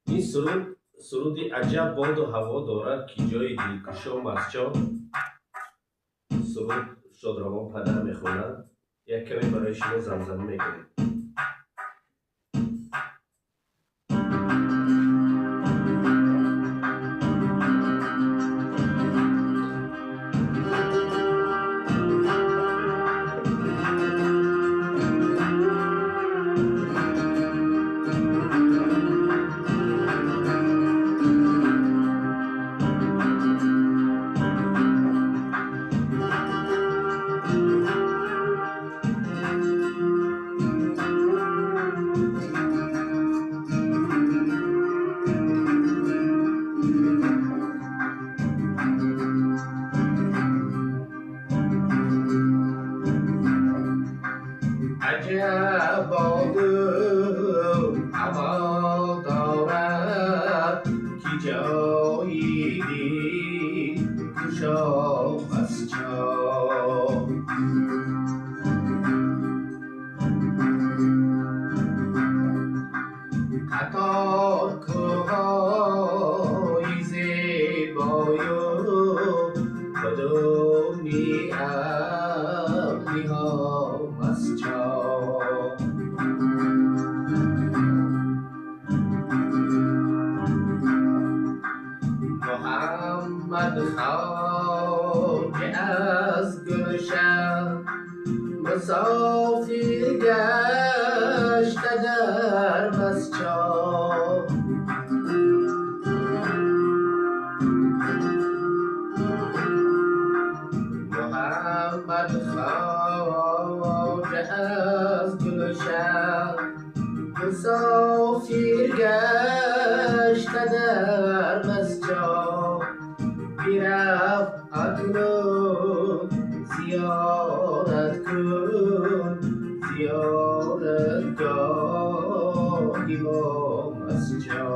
این سرودی عجب باد و هوا دارد که جای دلکشا مسجا. سرود شادروان پدر میخونند. یک کمی برای شما زمزمه میکنیم. عجب باد هوا دارد که جایی دلکشا مسجا. قطار کوههای زیبای و قدومی ابری ها مسجا. محمد خواجه از گلشن مسافر گشته در مسجا. محمد خواجه از گلشن مسافر گشته در مسجا. برفت اکنون زیارت کن زیارتگاه ما مسجا.